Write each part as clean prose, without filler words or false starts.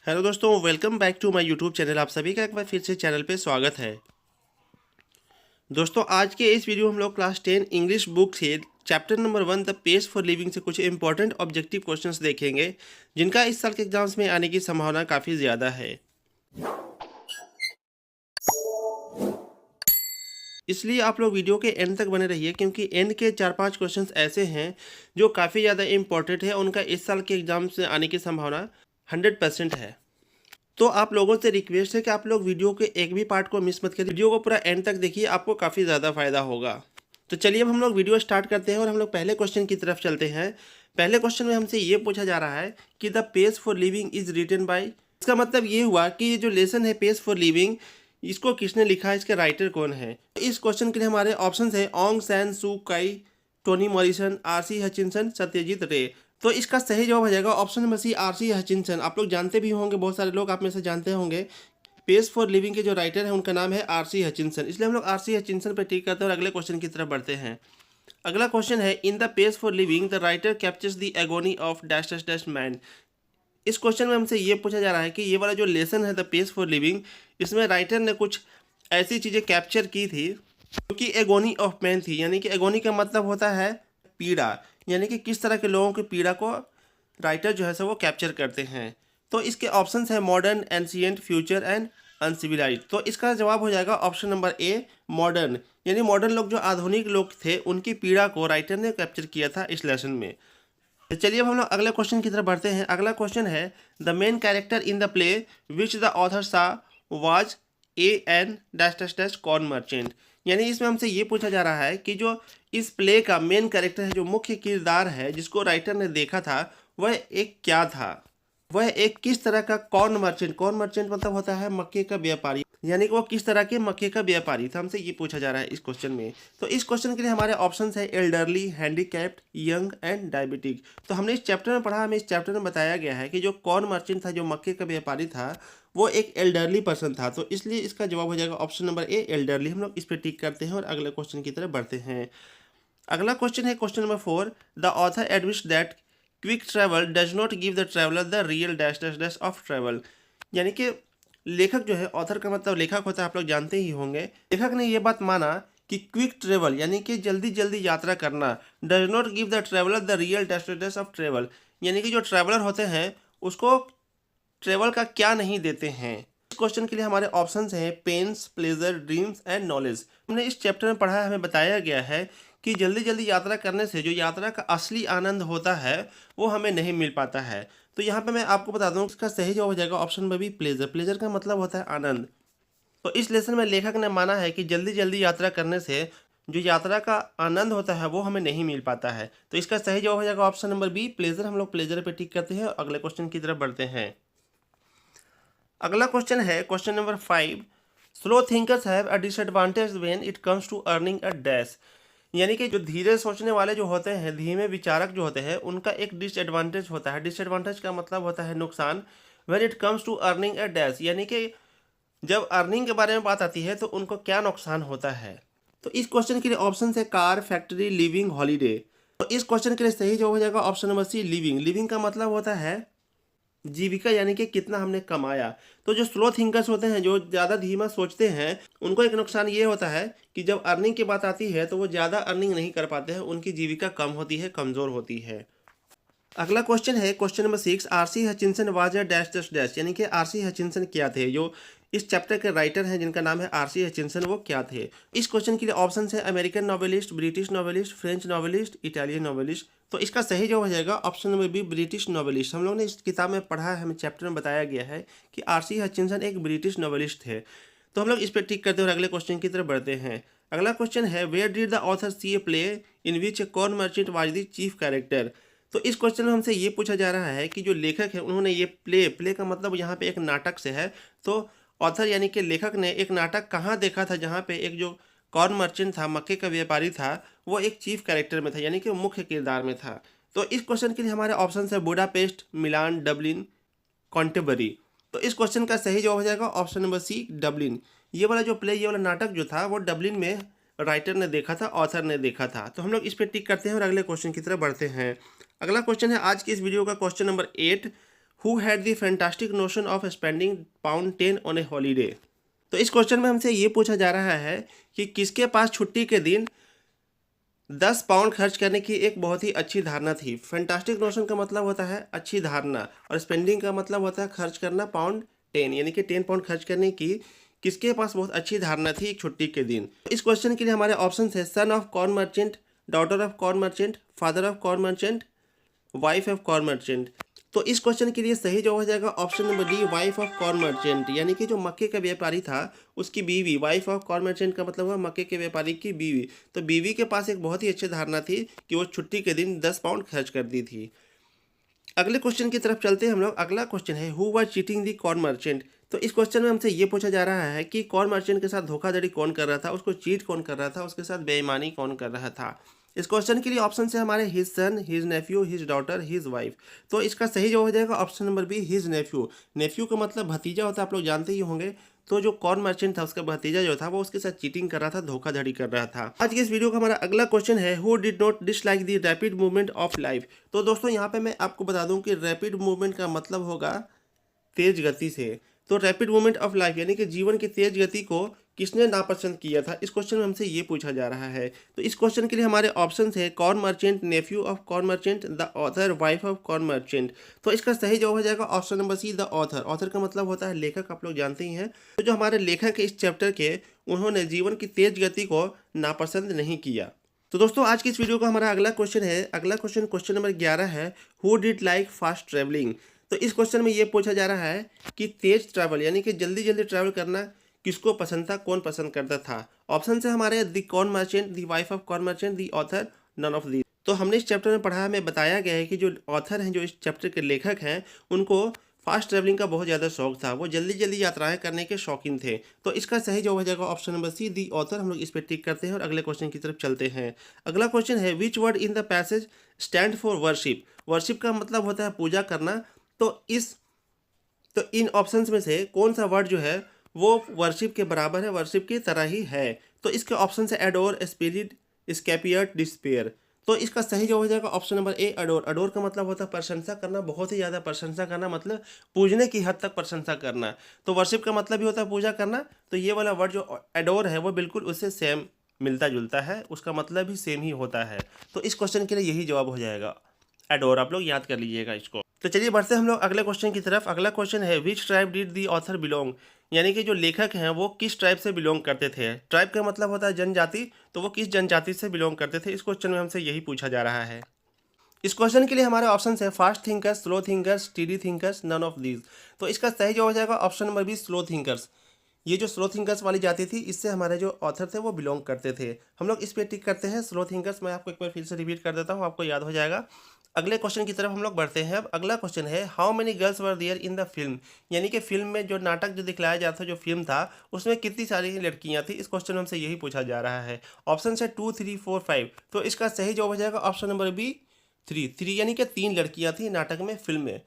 Hello दोस्तों, welcome back to my YouTube channel. आप सभी का एक बार फिर से चैनल पे स्वागत है। दोस्तों, आज के इस वीडियो हम लोग क्लास 10 इंग्लिश बुक से chapter number 1 the page for living से कुछ इंपॉर्टेंट ऑब्जेक्टिव क्वेश्चंस देखेंगे, जिनका इस साल के एग्जाम्स में आने की संभावना काफ़ी ज़्यादा है। इसलिए आप लोग वीडियो के एंड तक बने रहिए, क्योंकि एंड के 4-5 क्वेश्चंस ऐसे हैं जो काफ़ी ज़्यादा इंपॉर्टेंट है। उनका इस साल के एग्जाम्स में आने की संभावना 100% है। तो आप लोगों से रिक्वेस्ट है कि आप लोग वीडियो के एक भी पार्ट को मिस मत करिए, वीडियो को पूरा एंड तक देखिए, आपको काफ़ी ज़्यादा फायदा होगा। तो चलिए अब हम लोग वीडियो स्टार्ट करते हैं और हम लोग पहले क्वेश्चन की तरफ चलते हैं। पहले क्वेश्चन में हमसे ये पूछा जा रहा है कि the page for living is written by. इसका मतलब ये हुआ कि ये जो लेसन है पेज फॉर लिविंग, इसको किसने लिखा है, इसके राइटर कौन है। इस क्वेश्चन के लिए हमारे ऑप्शन है ऑन्ग San Suu Kyi, Toni Morrison, RC. Hutchinson, Satyajit Ray. तो इसका सही जवाब हो जाएगा option number C, RC. Hutchinson. आप लोग जानते भी होंगे, बहुत सारे लोग आप में से जानते होंगे, पेज फॉर लिविंग के जो राइटर हैं उनका नाम है आर.सी. हचिनसन। इसलिए हम लोग आर.सी. हचिनसन पर टिक करते हैं और अगले क्वेश्चन की तरफ बढ़ते हैं। अगला क्वेश्चन है in the page for living the writer captures the agony of dash dash dash man. इस क्वेश्चन में हमसे ये पूछा जा रहा है कि ये वाला जो लेसन है द पेज फॉर लिविंग, इसमें राइटर ने कुछ ऐसी चीज़ें कैप्चर की थी जो कि एगोनी ऑफ मैन थी। यानी कि एगोनी का मतलब होता है पीड़ा, यानी कि किस तरह के लोगों की पीड़ा को राइटर जो है सो वो कैप्चर करते हैं। तो इसके ऑप्शंस है modern, ancient, future and uncivilised. तो इसका जवाब हो जाएगा ऑप्शन नंबर ए, मॉडर्न। यानी मॉडर्न लोग, जो आधुनिक लोग थे, उनकी पीड़ा को राइटर ने कैप्चर किया था इस लेसन में। तो चलिए अब हम लोग अगले क्वेश्चन की तरफ बढ़ते हैं। अगला क्वेश्चन है the main character in the play which the author saw was a an dash dash dash corn merchant. यानी इसमें हमसे ये पूछा जा रहा है कि जो इस प्ले का मेन कैरेक्टर है, जो मुख्य किरदार है जिसको राइटर ने देखा था, वह एक क्या था, वह एक किस तरह का कॉर्न मर्चेंट। कॉर्न मर्चेंट मतलब होता है मक्के का व्यापारी, यानी कि वो किस तरह के मक्के का व्यापारी था। हमसे ये पूछा जा रहा है इस क्वेश्चन में। तो इस क्वेश्चन के लिए हमारे ऑप्शंस है elderly, handicapped, young and diabetic. तो हमने इस चैप्टर में पढ़ा, हमें इस चैप्टर में बताया गया है कि जो कॉर्न मर्चेंट था, जो मक्के का व्यापारी था, वो एक एल्डरली पर्सन था। तो इसलिए इसका जवाब हो जाएगा ऑप्शन नंबर ए, एल्डरली। हम लोग इस पर टिक करते हैं और अगले क्वेश्चन की तरफ बढ़ते हैं। अगला क्वेश्चन है question number 4, the author admits that quick travel does not give the traveller the real dash dash dash of travel. यानी कि लेखक जो है, ऑथर का मतलब लेखक होता है, आप लोग जानते ही होंगे। लेखक ने यह बात माना कि क्विक ट्रेवल यानी कि जल्दी जल्दी यात्रा करना, does not give the traveller the real dash dash dash of travel, यानी कि जो ट्रैवलर होते हैं उसको ट्रेवल का क्या नहीं देते हैं। इस क्वेश्चन के लिए हमारे ऑप्शंस हैं pains, pleasure, dreams and knowledge. हमने इस चैप्टर में पढ़ा है, हमें बताया गया है कि जल्दी जल्दी यात्रा करने से जो यात्रा का असली आनंद होता है वो हमें नहीं मिल पाता है। तो यहाँ पे मैं आपको बता दूँ, इसका सही जवाब हो जाएगा option number B, pleasure. Pleasure का मतलब होता है आनंद। तो इस लेसन में लेखक ने माना है कि जल्दी जल्दी यात्रा करने से जो यात्रा का आनंद होता है वो हमें नहीं मिल पाता है। तो इसका सही जवाब हो जाएगा ऑप्शन नंबर बी, प्लेजर। हम लोग प्लेजर पे टिक करते हैं और अगले क्वेश्चन की तरफ बढ़ते हैं। अगला क्वेश्चन है question number 5, slow thinkers have a disadvantage when it comes to earning a dash. यानी कि जो धीरे सोचने वाले जो होते हैं, धीमे विचारक जो होते हैं, उनका एक डिसएडवांटेज होता है। डिसएडवांटेज का मतलब होता है नुकसान। When it comes to earning a dash, यानी कि जब अर्निंग के बारे में बात आती है तो उनको क्या नुकसान होता है। तो इस क्वेश्चन के लिए ऑप्शन है कार, फैक्ट्री, लिविंग, हॉलीडे। तो इस क्वेश्चन के लिए सही जवाब हो जाएगा option number C, living. Living का मतलब होता है जीविका, यानी कि कितना हमने कमाया। तो जो स्लो थिंकर्स होते हैं, जो ज़्यादा धीमा सोचते हैं, उनको एक नुकसान ये होता है कि जब अर्निंग की बात आती है तो वो ज़्यादा अर्निंग नहीं कर पाते हैं, उनकी जीविका कम होती है, कमज़ोर होती है। अगला क्वेश्चन है question number 6, RC. Hutchinson was a dash dash dash. यानी कि आर.सी. हचिनसन क्या थे, जो इस चैप्टर के राइटर हैं जिनका नाम है आर.सी. हचिनसन, वो क्या थे। इस क्वेश्चन के लिए ऑप्शन है American novelist, British novelist, French novelist, Italian novelist. तो इसका सही जवाब हो जाएगा option number B, British novelist. हम लोग ने इस किताब में पढ़ा है, हमें चैप्टर में बताया गया है कि आर.सी. हचिनसन एक ब्रिटिश नॉवेलिस्ट थे। तो हम लोग इस पर टिक करते हैं और अगले क्वेश्चन की तरफ बढ़ते हैं। अगला क्वेश्चन है where did the author see a play in which a corn merchant was the chief character. तो इस क्वेश्चन में हमसे ये पूछा जा रहा है कि जो लेखक है उन्होंने ये प्ले का मतलब यहाँ पे एक नाटक से है। तो ऑथर यानी कि लेखक ने एक नाटक कहाँ देखा था जहाँ पे एक जो कॉर्न मर्चेंट था, मक्के का व्यापारी था, वो एक चीफ कैरेक्टर में था, यानी कि मुख्य किरदार में था। तो इस क्वेश्चन के लिए हमारे ऑप्शन है बुडापेस्ट, मिलान, डबलिन, कॉन्टेबरी। तो इस क्वेश्चन का सही जवाब हो जाएगा ऑप्शन नंबर सी, डबलिन। ये वाला जो प्ले, ये वाला नाटक जो था वो डबलिन में राइटर ने देखा था, ऑथर ने देखा था। तो हम लोग इस पर टिक करते हैं और अगले क्वेश्चन की तरफ बढ़ते हैं। अगला क्वेश्चन है आज की इस वीडियो का question number 8, who had the fantastic notion of spending £10 on A holiday. तो इस क्वेश्चन में हमसे ये पूछा जा रहा है कि किसके पास छुट्टी के दिन £10 खर्च करने की एक बहुत ही अच्छी धारणा थी। फैंटास्टिक नोशन का मतलब होता है अच्छी धारणा, और स्पेंडिंग का मतलब होता है खर्च करना, £10 यानी कि £10 खर्च करने की किसके पास बहुत अच्छी धारणा थी एक छुट्टी के दिन। इस क्वेश्चन के लिए हमारे ऑप्शन है son of corn merchant, daughter of corn merchant, father of corn merchant, wife of corn merchant. तो इस क्वेश्चन के लिए सही जवाब हो जाएगा option number D, wife of corn merchant, यानी कि जो मक्के का व्यापारी था उसकी बीवी। वाइफ ऑफ कॉर्न मर्चेंट का मतलब हुआ मक्के के व्यापारी की बीवी। तो बीवी के पास एक बहुत ही अच्छी धारणा थी कि वो छुट्टी के दिन £10 खर्च करती थी। अगले क्वेश्चन की तरफ चलते हैं हम लोग। अगला क्वेश्चन है who was cheating the corn merchant. तो इस क्वेश्चन में हमसे ये पूछा जा रहा है कि कॉर्न मर्चेंट के साथ धोखाधड़ी कौन कर रहा था, उसको चीट कौन कर रहा था, उसके साथ बेईमानी कौन कर रहा था। इस क्वेश्चन के लिए ऑप्शन है हमारे his son, his nephew, his daughter, his wife. तो इसका सही जवाब हो जाएगा option number B, his nephew. Nephew का मतलब भतीजा होता है, आप लोग जानते ही होंगे। तो जो कॉर्न मर्चेंट था उसका भतीजा जो था वो उसके साथ चीटिंग कर रहा था, धोखाधड़ी कर रहा था। आज के इस वीडियो का हमारा अगला क्वेश्चन है who did not dislike the rapid movement of life. तो दोस्तों यहाँ पे मैं आपको बता दूं कि रैपिड मूवमेंट का मतलब होगा तेज गति से। तो रैपिड मूवमेंट ऑफ लाइफ यानी कि जीवन की तेज गति को किसने नापसंद किया था, इस क्वेश्चन में हमसे ये पूछा जा रहा है। तो इस क्वेश्चन के लिए हमारे ऑप्शन है corn merchant, nephew of corn merchant, the author, wife of corn merchant. तो इसका सही जवाब हो जाएगा option number C, the author. Author का मतलब होता है लेखक, आप लोग जानते ही हैं। तो जो हमारे लेखक है इस चैप्टर के, उन्होंने जीवन की तेज गति को नापसंद नहीं किया। तो दोस्तों आज की इस वीडियो का हमारा अगला क्वेश्चन है, अगला क्वेश्चन क्वेश्चन नंबर 11 है who did like fast travelling. तो इस क्वेश्चन में ये पूछा जा रहा है कि तेज ट्रैवल यानी कि जल्दी जल्दी ट्रैवल करना किसको पसंद था, कौन पसंद करता था। ऑप्शन से हमारे the corn merchant, the wife of corn merchant, the author, none of the. तो हमने इस चैप्टर में पढ़ा, हमें बताया गया है कि जो ऑथर हैं, जो इस चैप्टर के लेखक हैं, उनको फास्ट ट्रैवलिंग का बहुत ज़्यादा शौक था, वो जल्दी जल्दी यात्राएं करने के शौकीन थे। तो इसका सही जवाब हो जाएगा option number C, the author. हम लोग इस पर टिक करते हैं और अगले क्वेश्चन की तरफ चलते हैं। अगला क्वेश्चन है which word in the passage stand for worship. Worship का मतलब होता है पूजा करना। तो इन ऑप्शंस में से कौन सा वर्ड जो है वो वर्शिप के बराबर है, वर्शिप की तरह ही है। तो इसके ऑप्शन है एडोर, स्पिरिट, स्कैपियट, डिस्पेयर। तो इसका सही जवाब हो जाएगा option number A, adore. Adore का मतलब होता है प्रशंसा करना, बहुत ही ज़्यादा प्रशंसा करना, मतलब पूजने की हद तक प्रशंसा करना। तो वर्शिप का मतलब भी होता है पूजा करना। तो ये वाला वर्ड जो एडोर है वो बिल्कुल उससे सेम मिलता जुलता है, उसका मतलब भी सेम ही होता है। तो इस क्वेश्चन के लिए यही जवाब हो जाएगा, एडोर। आप लोग याद कर लीजिएगा इसको। तो चलिए बढ़ते हैं हम लोग अगले क्वेश्चन की तरफ। अगला क्वेश्चन है which tribe did the author belong. यानी कि जो लेखक हैं वो किस ट्राइब से बिलोंग करते थे। ट्राइब का मतलब होता है जनजाति, तो वो किस जनजाति से बिलोंग करते थे, इस क्वेश्चन में हमसे यही पूछा जा रहा है। इस क्वेश्चन के लिए हमारे ऑप्शन है fast thinkers, slow thinkers, steady thinkers, none of these. तो इसका सही जवाब हो जाएगा option number B, slow thinkers. ये जो स्लो थिंकर्स वाली जाति थी, इससे हमारे जो ऑथर थे वो बिलोंग करते थे। हम लोग इस पे टिक करते हैं, स्लो थिंकर्स। मैं आपको एक बार फिर से रिपीट कर देता हूँ, आपको याद हो जाएगा। अगले क्वेश्चन की तरफ हम लोग बढ़ते हैं। अब अगला क्वेश्चन है how many girls were there in the film. यानी कि फिल्म में जो नाटक जो दिखलाया जाता, जो फिल्म था, उसमें कितनी सारी लड़कियां थी, इस क्वेश्चन में हमसे यही पूछा जा रहा है। ऑप्शन है 2, 3, 4, 5। तो इसका सही जवाब हो जाएगा ऑप्शन नंबर बी, 3 यानी कि 3 लड़कियां थी नाटक में, फिल्म में।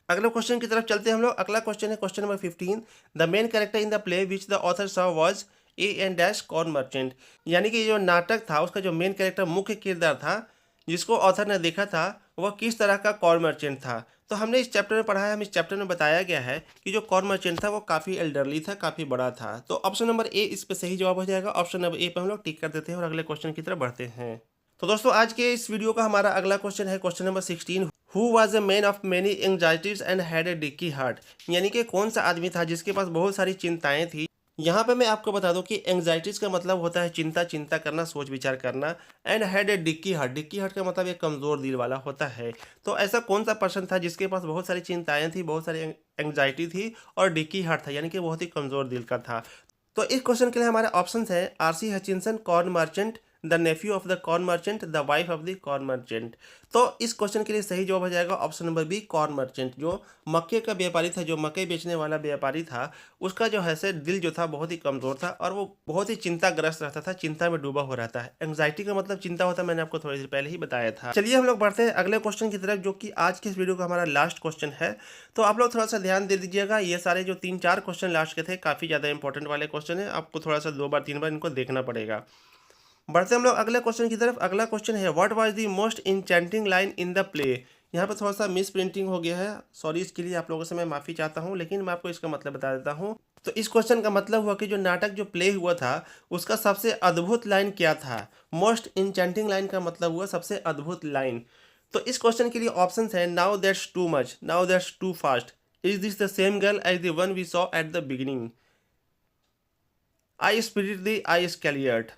अगले क्वेश्चन की तरफ चलते हैं हम लोग। अगला क्वेश्चन है question number 15, the main character in the play which the author saw was A and dash corn merchant. यानी कि जो नाटक था उसका जो मेन कैरेक्टर, मुख्य किरदार था, जिसको ऑथर ने देखा था, वह किस तरह का कॉर्न मर्चेंट था। तो हमने इस चैप्टर में पढ़ा है, हम इस चैप्टर में बताया गया है कि जो कॉर्न मर्चेंट था वो काफ़ी एल्डरली था, काफ़ी बड़ा था। तो ऑप्शन नंबर ए इस पर सही जवाब हो जाएगा। ऑप्शन नंबर ए पर हम लोग टिक कर देते हैं और अगले क्वेश्चन की तरफ बढ़ते हैं। तो दोस्तों आज के इस वीडियो का हमारा अगला क्वेश्चन है question number 16, who was a man of many anxieties and had a dicky heart. यानी कि कौन सा आदमी था जिसके पास बहुत सारी चिंताएं थी। यहाँ पे मैं आपको बता दूं कि एंग्जाइटीज का मतलब होता है चिंता, चिंता करना, सोच विचार करना। And had a dicky heart, dicky heart का मतलब एक कमज़ोर दिल वाला होता है। तो ऐसा कौन सा पर्सन था जिसके पास बहुत सारी चिंताएं थी, बहुत सारी एंग्जाइटी थी और डिक्की हार्ट था, यानी कि बहुत ही कमज़ोर दिल का था। तो इस क्वेश्चन के लिए हमारे ऑप्शन है RC Hutchinson, corn merchant, the nephew of the corn merchant, the wife of the corn merchant. तो इस क्वेश्चन के लिए सही जवाब हो जाएगा option number B, corn merchant. जो मक्के का व्यापारी था, जो मक्के बेचने वाला व्यापारी था, उसका जो है से दिल जो था बहुत ही कमज़ोर था और वो बहुत ही चिंताग्रस्त रहता था, चिंता में डूबा हो रहता है। एंग्जाइटी का मतलब चिंता होता है, मैंने आपको थोड़ी देर पहले ही बताया था। चलिए हम लोग बढ़ते हैं अगले क्वेश्चन की तरफ, जो कि आज के इस वीडियो का हमारा लास्ट क्वेश्चन है। तो आप लोग थोड़ा सा ध्यान दे दीजिएगा, ये सारे जो 3-4 क्वेश्चन लास्ट के थे काफ़ी ज़्यादा इंपॉर्टेंट वाले क्वेश्चन है, आपको थोड़ा सा 2 बार 3 बार इनको देखना पड़ेगा। बढ़ते हम लोग अगले क्वेश्चन की तरफ। अगला क्वेश्चन है what was the most enchanting line in the play. यहाँ पर थोड़ा सा मिस प्रिंटिंग हो गया है, सॉरी इसके लिए आप लोगों से मैं माफ़ी चाहता हूँ, लेकिन मैं आपको इसका मतलब बता देता हूँ। तो इस क्वेश्चन का मतलब हुआ कि जो नाटक जो प्ले हुआ था उसका सबसे अद्भुत लाइन क्या था। मोस्ट इंचेंटिंग लाइन का मतलब हुआ सबसे अद्भुत लाइन। तो इस क्वेश्चन के लिए ऑप्शंस है now that's too much, now that's too fast, is this the same girl as the one we saw at the beginning, I spirit the I स्कैलियर्ड।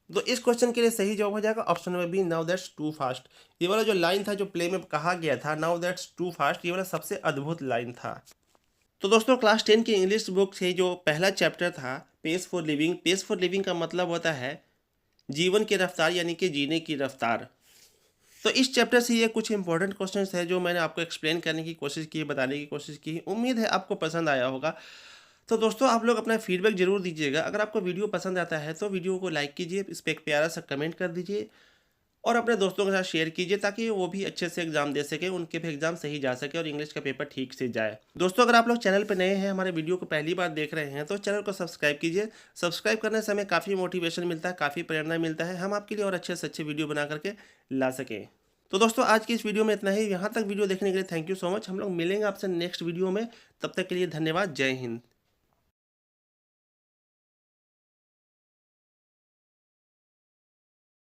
तो इस क्वेश्चन के लिए सही जवाब हो जाएगा option number B, now that's too fast. ये वाला जो लाइन था जो प्ले में कहा गया था नाउ दैट्स टू फास्ट, ये वाला सबसे अद्भुत लाइन था। तो दोस्तों क्लास 10 की इंग्लिश बुक से जो पहला चैप्टर था pace for living, pace for living का मतलब होता है जीवन की रफ्तार यानी कि जीने की रफ्तार। तो इस चैप्टर से ये कुछ इंपॉर्टेंट क्वेश्चंस है जो मैंने आपको एक्सप्लेन करने की कोशिश की, बताने की कोशिश की। उम्मीद है आपको पसंद आया होगा। तो दोस्तों आप लोग अपना फीडबैक जरूर दीजिएगा। अगर आपको वीडियो पसंद आता है तो वीडियो को लाइक कीजिए, इस पर एक प्यारा सा कमेंट कर दीजिए और अपने दोस्तों के साथ शेयर कीजिए ताकि वो भी अच्छे से एग्जाम दे सके, उनके भी एग्जाम सही जा सके और इंग्लिश का पेपर ठीक से जाए। दोस्तों अगर आप लोग चैनल पर नए हैं, हमारे वीडियो को पहली बार देख रहे हैं तो चैनल को सब्सक्राइब कीजिए। सब्सक्राइब करने से हमें काफ़ी मोटिवेशन मिलता है, काफ़ी प्रेरणा मिलता है, हम आपके लिए और अच्छे से अच्छे वीडियो बना करके ला सकें। तो दोस्तों आज की इस वीडियो में इतना ही। यहाँ तक वीडियो देखने के लिए थैंक यू सो मच। हम लोग मिलेंगे आपसे नेक्स्ट वीडियो में, तब तक के लिए धन्यवाद। जय हिंद।